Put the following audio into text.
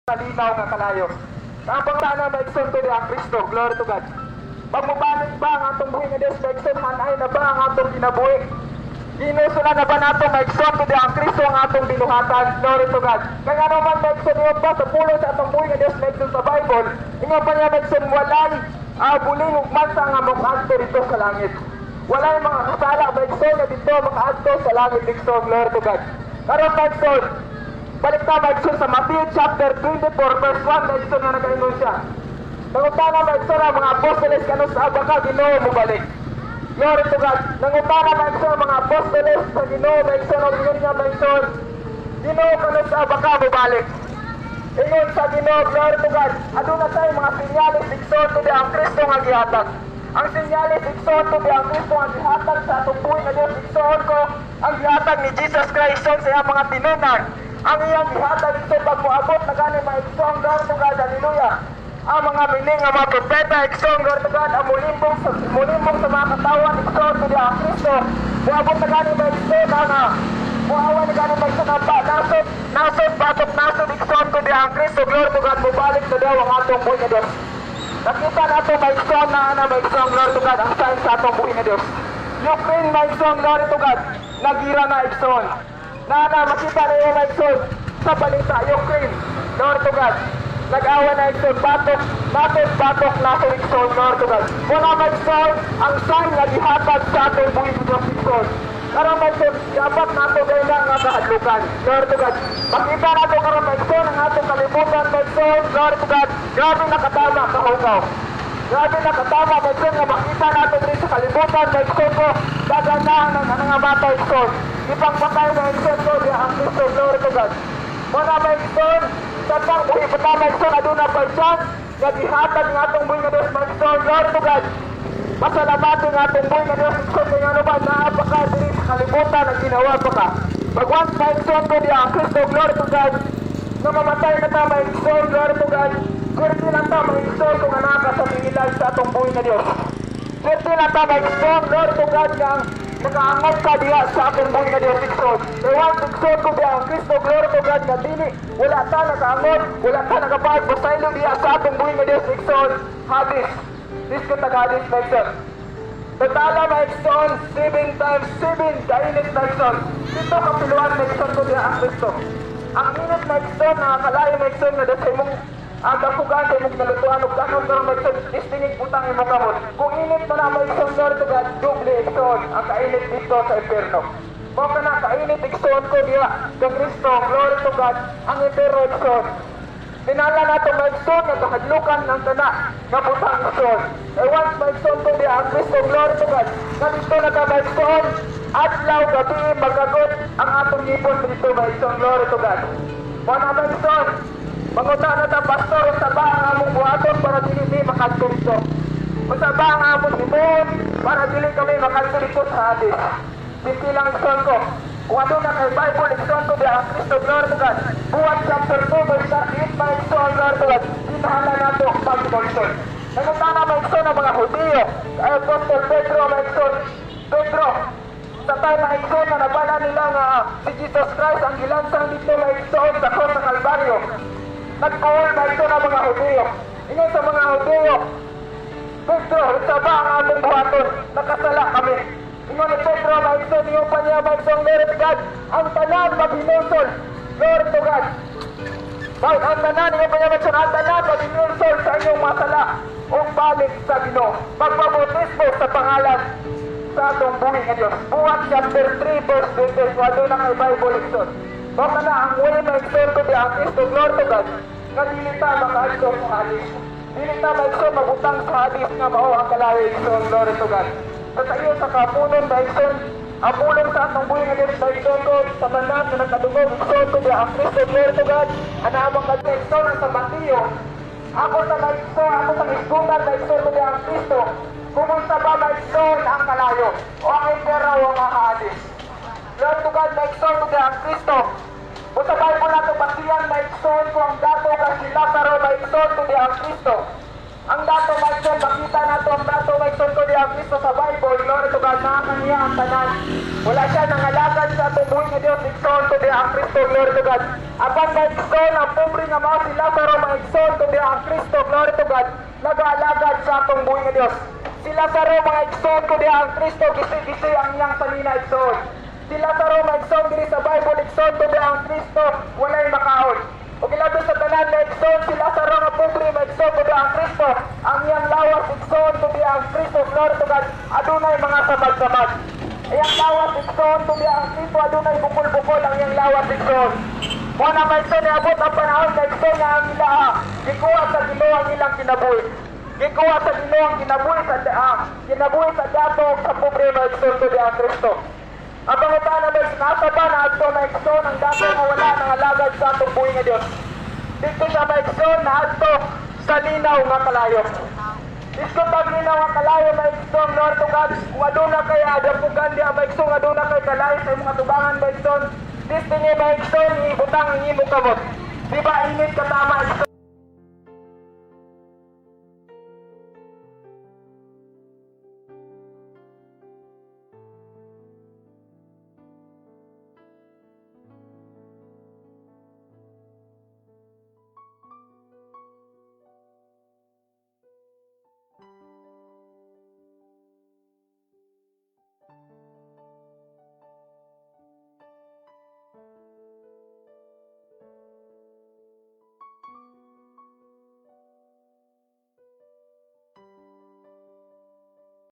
Kalinaw nga kalayo. Ang pangtana maigsoon to ang Kristo, glory to God. Pagmubanig ba ang atong buhi nga Diyos, maigsoon hanay na ba ang atong kinabuhi? Ginusulan na ba nato maigsoon to ang Kristo ang atong binuhatan, glory to God. Kaya ano man maigsoon niyo ba sa pulo sa atong buhi nga Diyos, maigsoon sa Bible, inyo pa niya maigsoon walay, buling ugman sa nga makaadto dito sa langit. Walay mga kasala maigsoon na dito makaadto sa langit, maigsoon, glory to God. Karon maigsoon, balik na maigsoon sa Matthew chapter 24 verse 1, maigsoon na nag-ingon siya. Nangutana maigsoon ang mga apostoles kano sa abaka Ginoo mo balik. Glory to God. Nangutana maigsoon ang mga apostoles sa Ginoo maigsoon ang ingon niya maigsoon. Ginoo kano sa abaka mo balik. Ingon sa Ginoo, glory to God. Aduna tayo mga sinyalis maigsoon to ang Kristo nga gihatag. Ang sinyalis maigsoon to ang Kristo nga gihatag sa atong buhi nga Dios maigsoon ko ang gihatag ni Jesus Christ sa iyang mga tinunang. Ang iyang gihatag ito pag moabot na gani maigsoon, glory to God, hallelujah. Ang mga mining nga mga propeta igsoon, glory to God, ang mulimbong sa mga katawan igsoon to ang Kristo. Moabot na gani maigsoon nga muawan na gani maigsoon ang nasod batok nasod igsoon to ang Kristo, glory to God, mubalik na daw ang atong buhay na Diyos. Nakita nato maigsoon na maigsoon, glory to God, ang sign sa atong buhay na Diyos. Ukraine maigsoon, glory to God, nagira na igsoon. Makita na yung maigsoon sa balita, Ukraine, glory to God. Nag-awa na igsoon, batok naso igsoon, glory to God. Muna maigsoon, ang sign na gihatag sa atong buhay ng Diyos igsoon. Karang maigsoon, dapat nato kayo na nga kahadlukan, glory to God. Makita nato karang maigsoon, ang atong kalibutan maigsoon, glory to God. Grabe nakatama, kahugaw. Grabe nakatama, maigsoon nga makita nato rin sa kalibutan, maigsoon ko, gaganahan ng mga bata igsoon. Ipangpatay na igsoon ko, di ang Kristo, glory to God. Muna maigsoon, sa pang buhi pa na maigsoon, aduna pa chance, nagihatag ng atong buhi nga Diyos maigsoon, glory to God. Pasalamatan ng atong buhi nga Diyos maigsoon, kaya ano ba, naapaka diri sa kalibutan na ginawa pa ka. Pag once maigsoon ko, di ang Kristo, glory to God. Nung mamatay na ta maigsoon, glory to God. Swerte lang ta maigsoon kung anak ka sa pingilan sa atong buhi nga Diyos. Swerte lang ta maigsoon, glory to God, nga nakaangat ka diya sa atong buhay nga Diyos igsoon. Ewan igsoon ko diya ang Kristo, glory to God, nga dili wala ta nakaangot, wala ta nakapahit pasaylo diya sa atong buhay nga Diyos igsoon. Hadis, this ko tag-hadis maigsoon. Tatala maigsoon 7 times 7 kainit maigsoon. Dito kapiluan maigsoon ko diya ang Kristo. Ang init maigsoon, nakakalayo maigsoon nga dito imong dapugan sa imong nalutuan ug kanon karon maigsoon istingig butang imong kamot. Kung init na maigsoon, glory to God, doble igsoon ang kainit dito sa impierno. Kung kana kainit igsoon ko diya sa Kristo, glory to God, ang impierno igsoon. Tinala nato maigsoon nga kahadlukan ng tana nga butang igsoon. Once maigsoon ko diya ang Kristo, glory to God, nga dito na ka maigsoon, adlaw gabi magagot ang atong ipon dito maigsoon, glory to God. Muna maigsoon, manguta na ta pastor sa ba ang among buhaton para dili mi makadto dito. Sa ba ang among himon para dili kami makadto dito sa hadis. Simple lang igsoon ko. Kung ano na kay Bible igsoon ko ang Kristo, glory to God. Buhat chapter 2 verse 38 pa igsoon, glory to God. Tinahala nato pag-igsoon. Nanguta na maigsoon ang mga Hudiyo. Apostle Pedro maigsoon. Pedro, sa tayo maigsoon na nabala nila nga si Jesus Christ ang gilansang dito maigsoon sa cross sa Kalbaryo. Nag-call na ito ng mga Hudiyo. Ingon sa mga Hudiyo, Pedro, isa ba ang among buhaton? Nakasala kami. Ingon ni Pedro, maigsoon niyo pa niya, maigsoon, glory to God. Ang tanan mabinusol, glory to God. Ang tanan, niyo pa niya maigsoon, ang tanan mabinusol sa inyong masala o balik sa Ginoo. Magpabotismo sa pangalan sa atong buhay nga Diyos. Buhat chapter 3 verse 20, wala na kay Bible igsoon. Baka na ang way maigsoon ko di ang Kristo, glory to God, nga dili ta makaigsoon sa hadis. Dili ta maigsoon mabutang sa hadis nga mao ang kalayo igsoon, glory to God. Sa iyo sa kapunon maigsoon, ang pulong sa atong buhay nga Diyos maigsoon ko, sa manat na nagkadungog igsoon ko di ang Kristo, glory to God. Anamang ka-igsoon sa Mateo. Ako sa maigsoon, ako sa isgutan maigsoon ko di ang Kristo. Kumunsa ba maigsoon ang kalayo o ang impera o ang hadis. Glory to God, maigsoon ko ang Kristo. O sa Bible nato pasiyan, maigsoon ko ang dato kasi Lazaro, maigsoon ko ang Kristo. Ang dato maigsoon, makita nato ang dato maigsoon ko ang Kristo sa Bible. Glory to God, nakakaniya ang tanan. Wala siya nangalagad sa atong buhay nga Diyos, maigsoon ko ang Kristo, glory to God. Apan maigsoon ang pobre nga mga si Lazaro maigsoon kundi ang Kristo, glory to God, nag-aalagad sa atong buhay nga Dios. Si Lazaro maigsoon kundi ang Kristo, gisi-gisi ang iyang panina igsoon. Si Lazaro maigsoon diri sa Bible igsoon kundi ang Kristo, walay makaon. O gilabi sa tanan maigsoon si Lazaro nga pobre maigsoon kundi ang Kristo, ang iyang lawas igsoon kundi ang Kristo, glory to God, adunay mga samad-samad. Iyang lawas igsoon kundi ang Kristo, adunay bukol-bukol ang iyang lawas igsoon. Muna maigsoon niabot ang panahon maigsoon nga ang ilaha, gikuha sa Ginoo ang ilang kinabuhi. Gikuha sa Ginoo ang kinabuhi sa dato sa pobre maigsoon kundi ang Kristo. Ang pangutana ba nasa ba na ato maigsoon ang dato nga wala nang alagad sa atong buhi nga Dios. Dito siya maigsoon na ato sa linaw nga kalayo. Isko pag linaw nga kalayo maigsoon, Lord to God, kung aduna kay adapugan di ang maigsoon, aduna kay kalayo sa mga tubangan maigsoon. Destiny maigsoon, ibutang ang imo kamot. Di ba init katama igsoon?